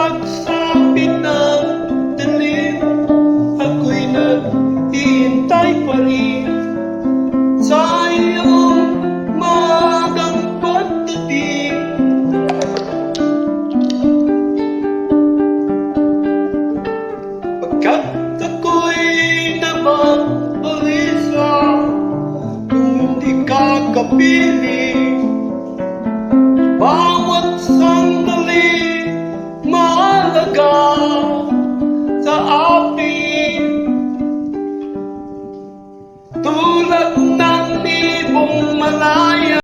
pagsapit ng dilim, ako'y naghihintay pa rin sa iyong maagang pagdating. Pagkat ako'y nababalisa kung hindi ka kapiling,